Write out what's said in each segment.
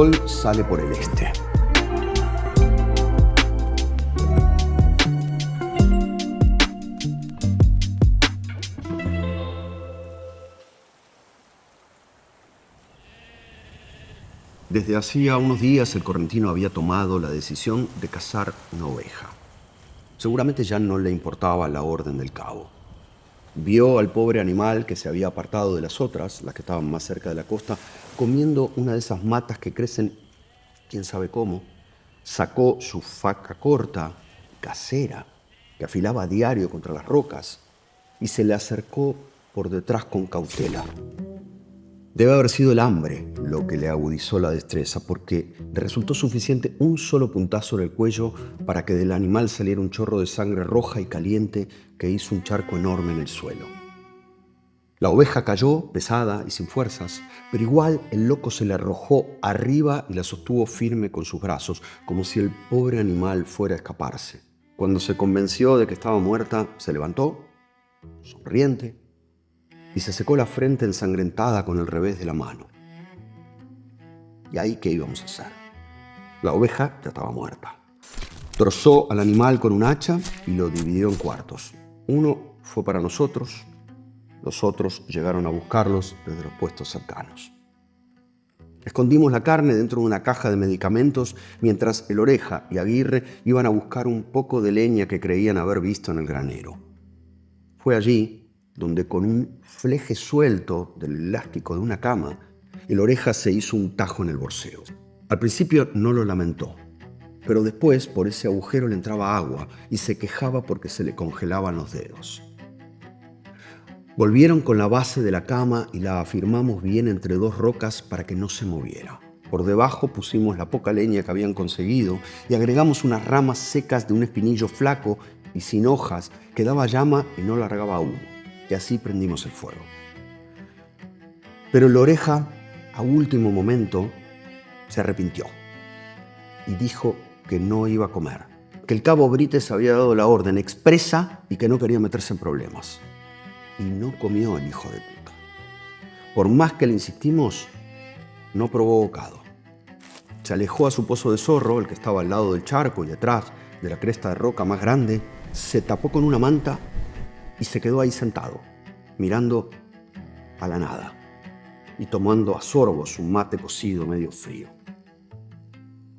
sol sale por el este. Desde hacía unos días el correntino había tomado la decisión de cazar una oveja. Seguramente ya no le importaba la orden del cabo. Vio al pobre animal que se había apartado de las otras, las que estaban más cerca de la costa, comiendo una de esas matas que crecen, quién sabe cómo. Sacó su faca corta, casera, que afilaba a diario contra las rocas, y se le acercó por detrás con cautela. Debe haber sido el hambre lo que le agudizó la destreza, porque le resultó suficiente un solo puntazo en el cuello para que del animal saliera un chorro de sangre roja y caliente que hizo un charco enorme en el suelo. La oveja cayó, pesada y sin fuerzas, pero igual el loco se le arrojó arriba y la sostuvo firme con sus brazos, como si el pobre animal fuera a escaparse. Cuando se convenció de que estaba muerta, se levantó, sonriente, y se secó la frente ensangrentada con el revés de la mano. ¿Y ahí qué íbamos a hacer? La oveja ya estaba muerta. Trozó al animal con un hacha y lo dividió en cuartos. Uno fue para nosotros, los otros llegaron a buscarlos desde los puestos cercanos. Escondimos la carne dentro de una caja de medicamentos mientras el Oreja y Aguirre iban a buscar un poco de leña que creían haber visto en el granero. Fue allí donde con un fleje suelto del elástico de una cama, el Oreja se hizo un tajo en el borseo. Al principio no lo lamentó, pero después por ese agujero le entraba agua y se quejaba porque se le congelaban los dedos. Volvieron con la base de la cama y la afirmamos bien entre dos rocas para que no se moviera. Por debajo pusimos la poca leña que habían conseguido y agregamos unas ramas secas de un espinillo flaco y sin hojas que daba llama y no largaba humo. Y así prendimos el fuego. Pero el Oreja, a último momento, se arrepintió y dijo que no iba a comer, que el cabo Brites había dado la orden expresa y que no quería meterse en problemas. Y no comió el hijo de puta. Por más que le insistimos, no probó bocado. Se alejó a su pozo de zorro, el que estaba al lado del charco y detrás de la cresta de roca más grande, se tapó con una manta y se quedó ahí sentado, mirando a la nada y tomando a sorbos un mate cocido medio frío.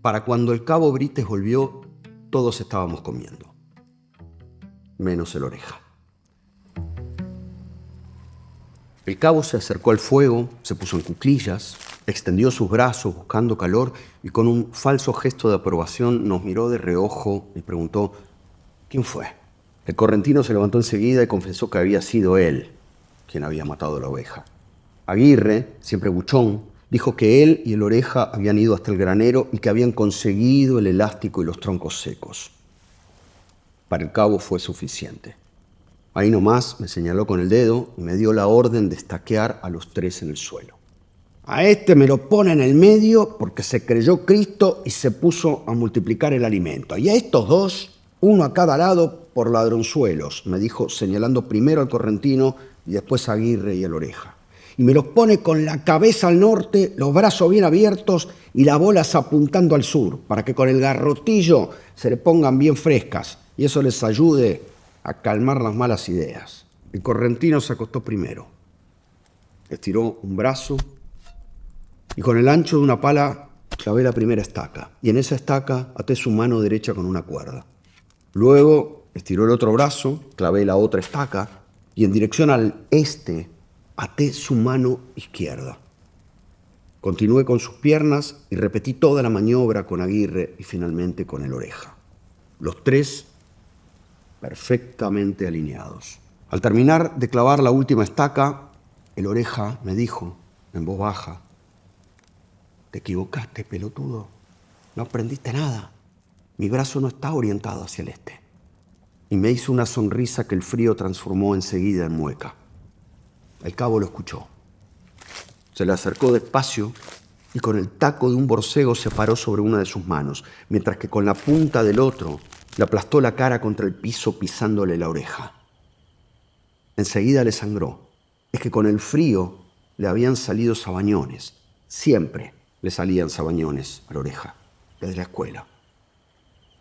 Para cuando el cabo Brites volvió, todos estábamos comiendo, menos el Oreja. El cabo se acercó al fuego, se puso en cuclillas, extendió sus brazos buscando calor y con un falso gesto de aprobación nos miró de reojo y preguntó: ¿quién fue? El correntino se levantó enseguida y confesó que había sido él quien había matado a la oveja. Aguirre, siempre buchón, dijo que él y el Oreja habían ido hasta el granero y que habían conseguido el elástico y los troncos secos. Para el cabo fue suficiente. Ahí nomás me señaló con el dedo y me dio la orden de estaquear a los tres en el suelo. A este me lo pone en el medio porque se creyó Cristo y se puso a multiplicar el alimento. Y a estos dos, uno a cada lado por ladronzuelos, me dijo, señalando primero al correntino y después a Aguirre y el Oreja. Y me los pone con la cabeza al norte, los brazos bien abiertos y las bolas apuntando al sur, para que con el garrotillo se le pongan bien frescas y eso les ayude a calmar las malas ideas. El correntino se acostó primero, estiró un brazo y con el ancho de una pala clavé la primera estaca, y en esa estaca até su mano derecha con una cuerda. Luego estiró el otro brazo, clavé la otra estaca y en dirección al este até su mano izquierda. Continué con sus piernas y repetí toda la maniobra con Aguirre y finalmente con el Oreja. Los tres perfectamente alineados. Al terminar de clavar la última estaca, el Oreja me dijo en voz baja: «Te equivocaste, pelotudo. No aprendiste nada. Mi brazo no está orientado hacia el este». Y me hizo una sonrisa que el frío transformó enseguida en mueca. El cabo lo escuchó. Se le acercó despacio y con el taco de un borcego se paró sobre una de sus manos, mientras que con la punta del otro le aplastó la cara contra el piso pisándole la oreja. Enseguida le sangró. Es que con el frío le habían salido sabañones. Siempre, le salían sabañones a la oreja, desde la escuela.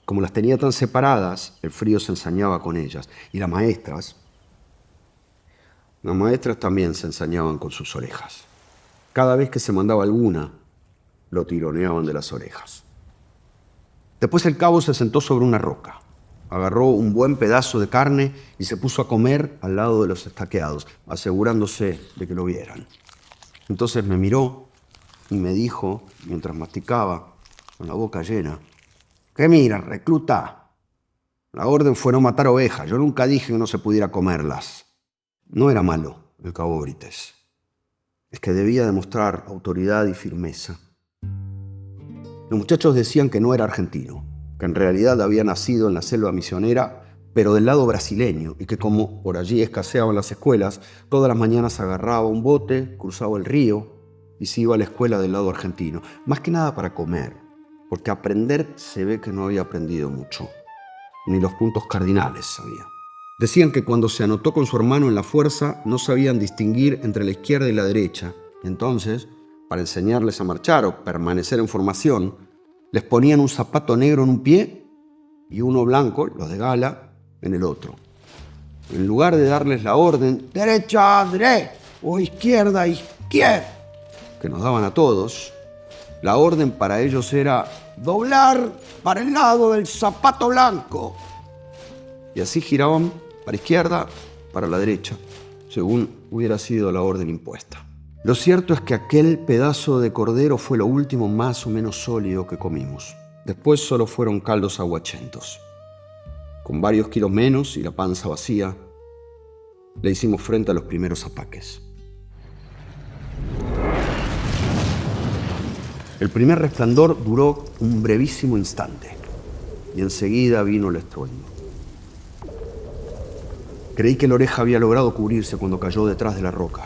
Como las tenía tan separadas, el frío se ensañaba con ellas. Y las maestras también se ensañaban con sus orejas. Cada vez que se mandaba alguna, lo tironeaban de las orejas. Después el cabo se sentó sobre una roca, agarró un buen pedazo de carne y se puso a comer al lado de los estaqueados, asegurándose de que lo vieran. Entonces me miró y me dijo, mientras masticaba, con la boca llena: ¿Qué mira, recluta? La orden fue no matar ovejas. Yo nunca dije que no se pudiera comerlas. No era malo el cabo Brites. Es que debía demostrar autoridad y firmeza. Los muchachos decían que no era argentino, que en realidad había nacido en la selva misionera, pero del lado brasileño, y que como por allí escaseaban las escuelas, todas las mañanas agarraba un bote, cruzaba el río y se iba a la escuela del lado argentino, más que nada para comer, porque aprender se ve que no había aprendido mucho, ni los puntos cardinales sabía. Decían que cuando se anotó con su hermano en la fuerza no sabían distinguir entre la izquierda y la derecha. Entonces, para enseñarles a marchar o permanecer en formación, les ponían un zapato negro en un pie y uno blanco, los de gala, en el otro. En lugar de darles la orden, derecha, derecha, o izquierda, izquierda, que nos daban a todos, la orden para ellos era doblar para el lado del zapato blanco. Y así giraban para izquierda, para la derecha, según hubiera sido la orden impuesta. Lo cierto es que aquel pedazo de cordero fue lo último más o menos sólido que comimos. Después solo fueron caldos aguachentos. Con varios kilos menos y la panza vacía, le hicimos frente a los primeros ataques. El primer resplandor duró un brevísimo instante y enseguida vino el estruendo. Creí que la oreja había logrado cubrirse cuando cayó detrás de la roca.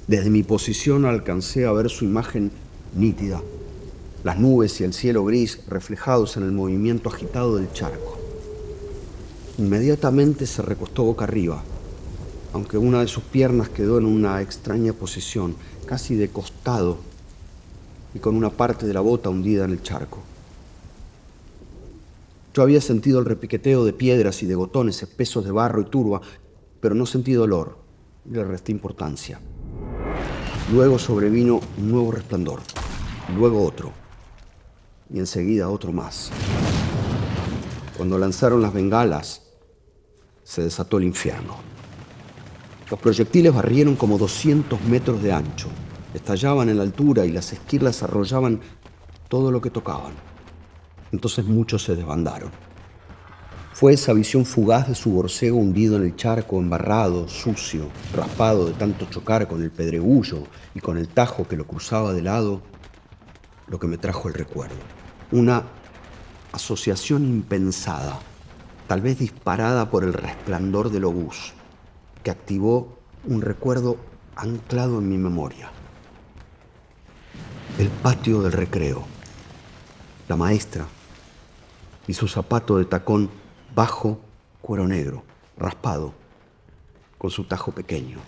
Desde mi posición alcancé a ver su imagen nítida, las nubes y el cielo gris reflejados en el movimiento agitado del charco. Inmediatamente se recostó boca arriba, aunque una de sus piernas quedó en una extraña posición, casi de costado, y con una parte de la bota hundida en el charco. Yo había sentido el repiqueteo de piedras y de gotones espesos de barro y turba, pero no sentí dolor y le resté importancia. Luego sobrevino un nuevo resplandor, luego otro, y enseguida otro más. Cuando lanzaron las bengalas, se desató el infierno. Los proyectiles barrieron como 200 metros de ancho, estallaban en la altura y las esquirlas arrollaban todo lo que tocaban. Entonces muchos se desbandaron. Fue esa visión fugaz de su borcego hundido en el charco, embarrado, sucio, raspado de tanto chocar con el pedregullo y con el tajo que lo cruzaba de lado, lo que me trajo el recuerdo. Una asociación impensada, tal vez disparada por el resplandor del obús, que activó un recuerdo anclado en mi memoria. El patio del recreo, la maestra y su zapato de tacón bajo, cuero negro, raspado, con su tajo pequeño.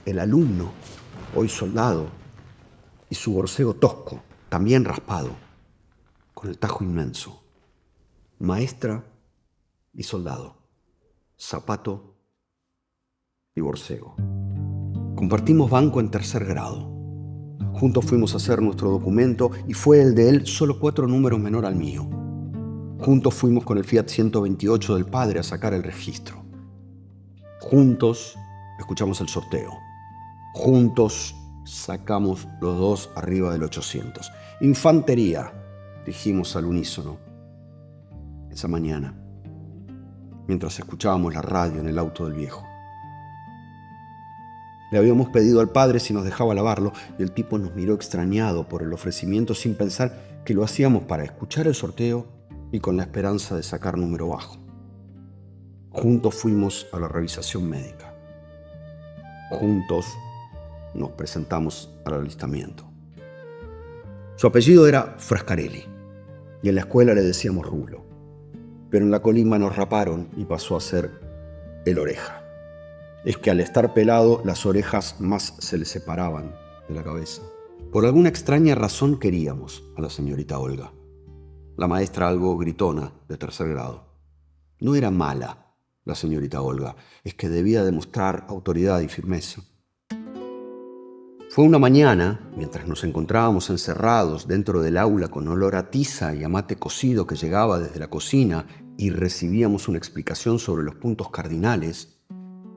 El alumno, hoy soldado, y su borcego tosco, también raspado, con el tajo inmenso. Maestra y soldado, zapato y borcego. Compartimos banco en tercer grado. Juntos fuimos a hacer nuestro documento y fue el de él solo 4 números menor al mío. Juntos fuimos con el Fiat 128 del padre a sacar el registro. Juntos escuchamos el sorteo. Juntos sacamos los dos arriba del 800. Infantería, dijimos al unísono esa mañana, mientras escuchábamos la radio en el auto del viejo. Le habíamos pedido al padre si nos dejaba lavarlo y el tipo nos miró extrañado por el ofrecimiento sin pensar que lo hacíamos para escuchar el sorteo y con la esperanza de sacar número bajo. Juntos fuimos a la revisación médica. Juntos nos presentamos al alistamiento. Su apellido era Frascarelli y en la escuela le decíamos Rulo, pero en la Colima nos raparon y pasó a ser el Oreja. Es que al estar pelado las orejas más se le separaban de la cabeza. Por alguna extraña razón queríamos a la señorita Olga, la maestra algo gritona de tercer grado. No era mala la señorita Olga, es que debía demostrar autoridad y firmeza. Fue una mañana, mientras nos encontrábamos encerrados dentro del aula con olor a tiza y a mate cocido que llegaba desde la cocina y recibíamos una explicación sobre los puntos cardinales,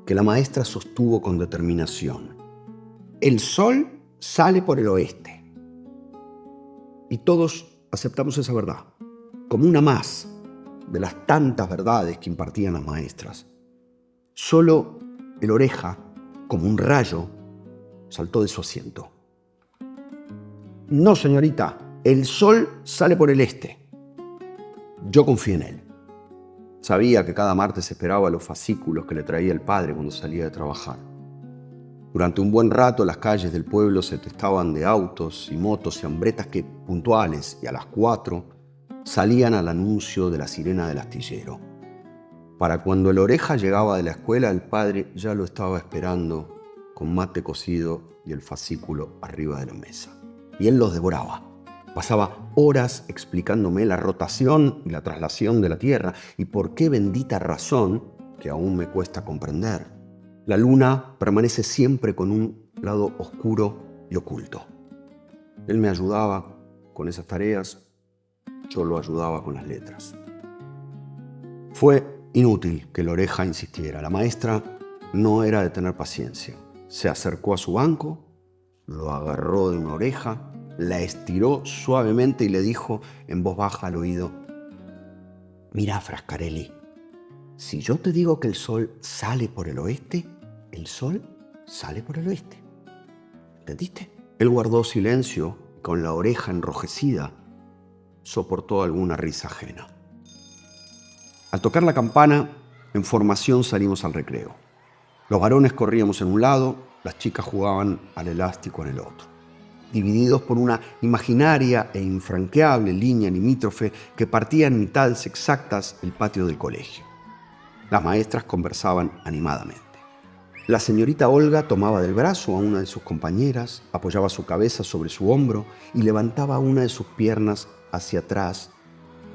que la maestra sostuvo con determinación. El sol sale por el oeste. Y todos aceptamos esa verdad, como una más de las tantas verdades que impartían las maestras. Solo el Oreja, como un rayo, saltó de su asiento. No, señorita, el sol sale por el este. Yo confié en él. Sabía que cada martes esperaba los fascículos que le traía el padre cuando salía de trabajar. Durante un buen rato las calles del pueblo se atestaban de autos y motos y hambretas que, puntuales y a las 4, salían al anuncio de la sirena del astillero. Para cuando el Oreja llegaba de la escuela, el padre ya lo estaba esperando con mate cocido y el fascículo arriba de la mesa. Y él los devoraba. Pasaba horas explicándome la rotación y la traslación de la Tierra y por qué bendita razón, que aún me cuesta comprender, la luna permanece siempre con un lado oscuro y oculto. Él me ayudaba con esas tareas, yo lo ayudaba con las letras. Fue inútil que la Oreja insistiera. La maestra no era de tener paciencia. Se acercó a su banco, lo agarró de una oreja, la estiró suavemente y le dijo en voz baja al oído: «Mira, Frascarelli, si yo te digo que el sol sale por el oeste, el sol sale por el oeste. ¿Entendiste?» Él guardó silencio y con la oreja enrojecida soportó alguna risa ajena. Al tocar la campana, en formación salimos al recreo. Los varones corríamos en un lado, las chicas jugaban al elástico en el otro, divididos por una imaginaria e infranqueable línea limítrofe que partía en mitades exactas el patio del colegio. Las maestras conversaban animadamente. La señorita Olga tomaba del brazo a una de sus compañeras, apoyaba su cabeza sobre su hombro y levantaba una de sus piernas hacia atrás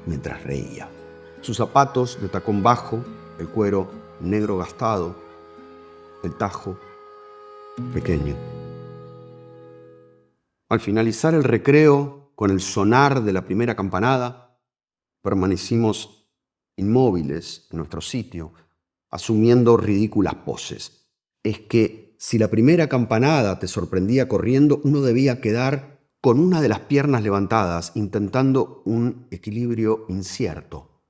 mientras reía. Sus zapatos de tacón bajo, el cuero negro gastado, el tajo pequeño. Al finalizar el recreo, con el sonar de la primera campanada, permanecimos inmóviles en nuestro sitio, asumiendo ridículas poses. Es que si la primera campanada te sorprendía corriendo, uno debía quedar con una de las piernas levantadas, intentando un equilibrio incierto.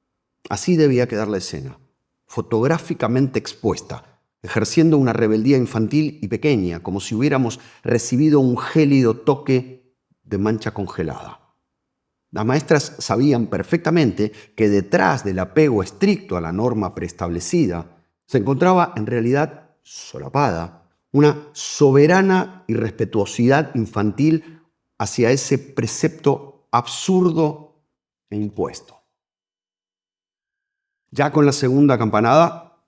Así debía quedar la escena, fotográficamente expuesta, ejerciendo una rebeldía infantil y pequeña, como si hubiéramos recibido un gélido toque de mancha congelada. Las maestras sabían perfectamente que detrás del apego estricto a la norma preestablecida se encontraba en realidad solapada una soberana irrespetuosidad infantil hacia ese precepto absurdo e impuesto. Ya con la segunda campanada,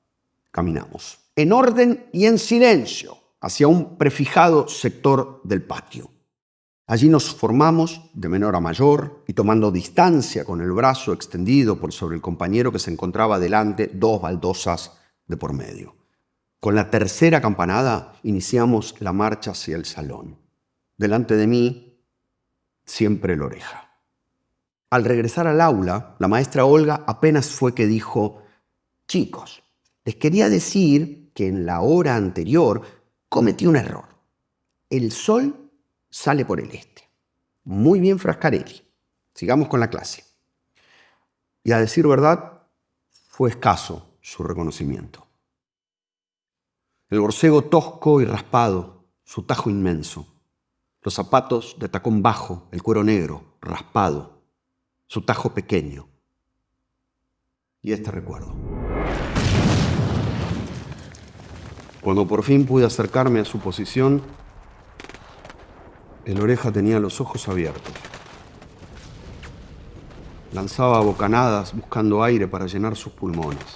caminamos, en orden y en silencio, hacia un prefijado sector del patio. Allí nos formamos de menor a mayor y tomando distancia con el brazo extendido por sobre el compañero que se encontraba delante, 2 baldosas de por medio. Con la tercera campanada iniciamos la marcha hacia el salón. Delante de mí, siempre la Oreja. Al regresar al aula, la maestra Olga apenas fue que dijo: «Chicos, les quería decir que en la hora anterior cometí un error. El sol sale por el este». «Muy bien, Frascarelli. Sigamos con la clase». Y a decir verdad, fue escaso su reconocimiento. El borcego tosco y raspado, su tajo inmenso, los zapatos de tacón bajo, el cuero negro, raspado, su tajo pequeño. Y este recuerdo. Cuando por fin pude acercarme a su posición, el Oreja tenía los ojos abiertos. Lanzaba bocanadas buscando aire para llenar sus pulmones.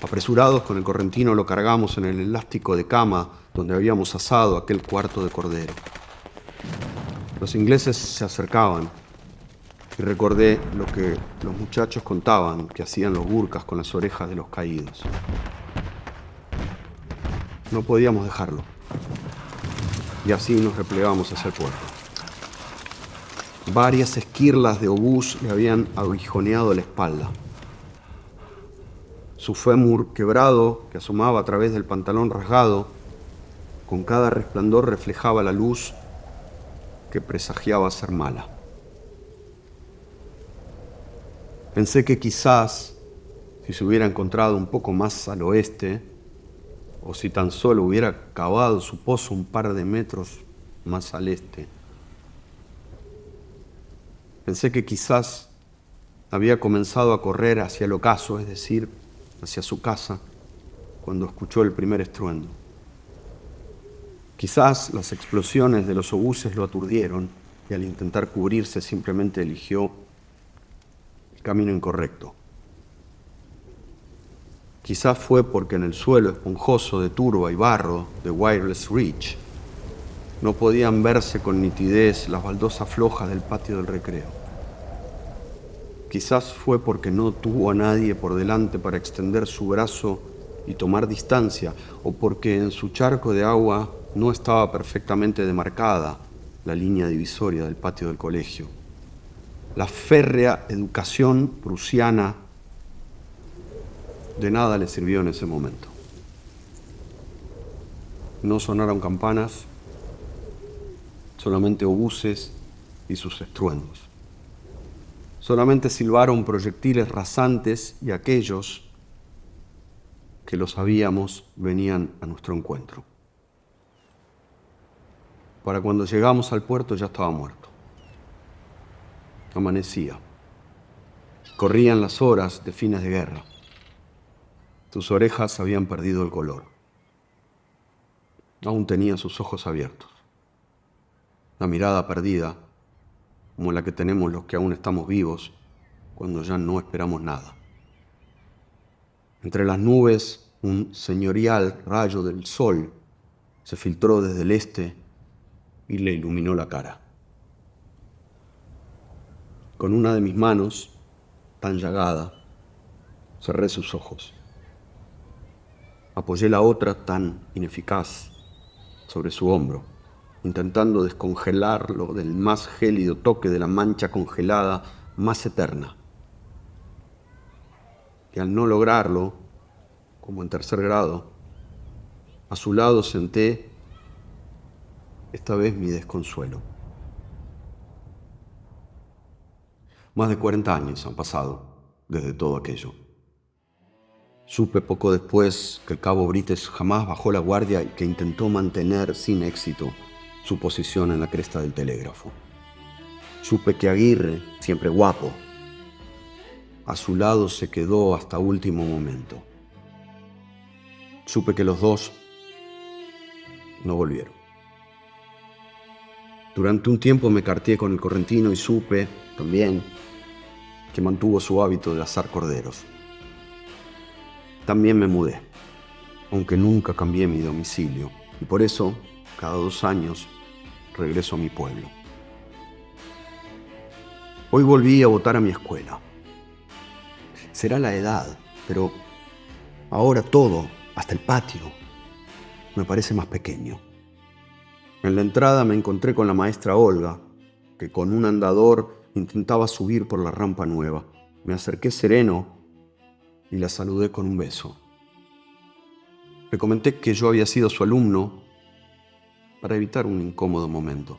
Apresurados con el correntino lo cargamos en el elástico de cama donde habíamos asado aquel cuarto de cordero. Los ingleses se acercaban y recordé lo que los muchachos contaban que hacían los gurkas con las orejas de los caídos. No podíamos dejarlo. Y así nos replegamos hacia el puerto. Varias esquirlas de obús le habían aguijoneado la espalda. Su fémur quebrado, que asomaba a través del pantalón rasgado, con cada resplandor reflejaba la luz que presagiaba ser mala. Pensé que quizás, si se hubiera encontrado un poco más al oeste, o si tan solo hubiera cavado su pozo un par de metros más al este, pensé que quizás había comenzado a correr hacia el ocaso, es decir, hacia su casa, cuando escuchó el primer estruendo. Quizás las explosiones de los obuses lo aturdieron y al intentar cubrirse simplemente eligió el camino incorrecto. Quizás fue porque en el suelo esponjoso de turba y barro de Wireless Ridge no podían verse con nitidez las baldosas flojas del patio del recreo. Quizás fue porque no tuvo a nadie por delante para extender su brazo y tomar distancia, o porque en su charco de agua no estaba perfectamente demarcada la línea divisoria del patio del colegio. La férrea educación prusiana de nada le sirvió en ese momento. No sonaron campanas, solamente obuses y sus estruendos. Solamente silbaron proyectiles rasantes y aquellos que lo sabíamos venían a nuestro encuentro. Para cuando llegamos al puerto ya estaba muerto. Amanecía. Corrían las horas de fines de guerra. Sus orejas habían perdido el color. Aún tenía sus ojos abiertos. La mirada perdida, como la que tenemos los que aún estamos vivos, cuando ya no esperamos nada. Entre las nubes, un señorial rayo del sol se filtró desde el este y le iluminó la cara. Con una de mis manos, tan llagada, cerré sus ojos. Apoyé la otra, tan ineficaz, sobre su hombro, intentando descongelarlo del más gélido toque de la mancha congelada más eterna. Y al no lograrlo, como en tercer grado, a su lado senté, esta vez mi desconsuelo. Más de 40 años han pasado desde todo aquello. Supe poco después que el cabo Brites jamás bajó la guardia y que intentó mantener sin éxito su posición en la cresta del telégrafo. Supe que Aguirre, siempre guapo, a su lado se quedó hasta último momento. Supe que los dos no volvieron. Durante un tiempo me carteé con el correntino y supe, también, que mantuvo su hábito de asar corderos. También me mudé, aunque nunca cambié mi domicilio, y por eso, cada 2 años, regreso a mi pueblo. Hoy volví a votar a mi escuela. Será la edad, pero ahora todo, hasta el patio, me parece más pequeño. En la entrada me encontré con la maestra Olga, que con un andador intentaba subir por la rampa nueva. Me acerqué sereno y la saludé con un beso. Le comenté que yo había sido su alumno para evitar un incómodo momento.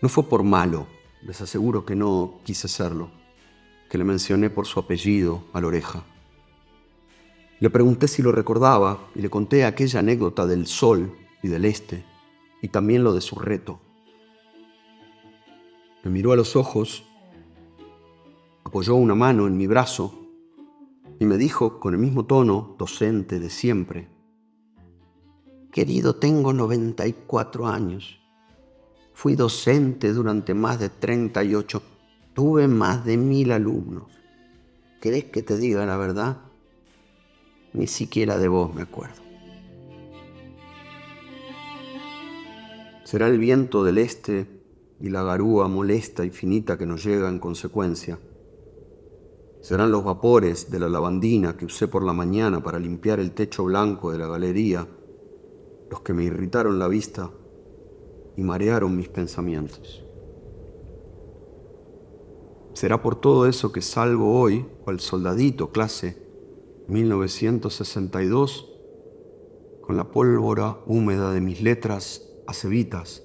No fue por malo, les aseguro que no quise serlo, que le mencioné por su apellido a la oreja. Le pregunté si lo recordaba y le conté aquella anécdota del sol y del este, y también lo de su reto. Me miró a los ojos, apoyó una mano en mi brazo y me dijo con el mismo tono docente de siempre: querido, tengo 94 años. Fui docente durante más de 38. Tuve más de 1000 alumnos. ¿Querés que te diga la verdad? Ni siquiera de vos me acuerdo. Será el viento del este y la garúa molesta y finita que nos llega en consecuencia. Serán los vapores de la lavandina que usé por la mañana para limpiar el techo blanco de la galería los que me irritaron la vista y marearon mis pensamientos. Será por todo eso que salgo hoy, cual soldadito clase 1962, con la pólvora húmeda de mis letras acebitas,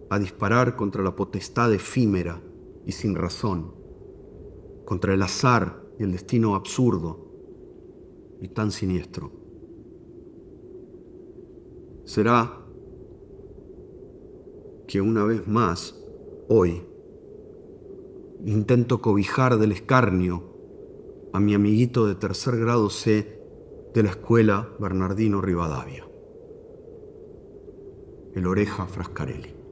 a disparar contra la potestad efímera y sin razón, contra el azar y el destino absurdo y tan siniestro. Será que una vez más, hoy, intento cobijar del escarnio a mi amiguito de tercer grado C de la escuela Bernardino Rivadavia, el Oreja Frascarelli.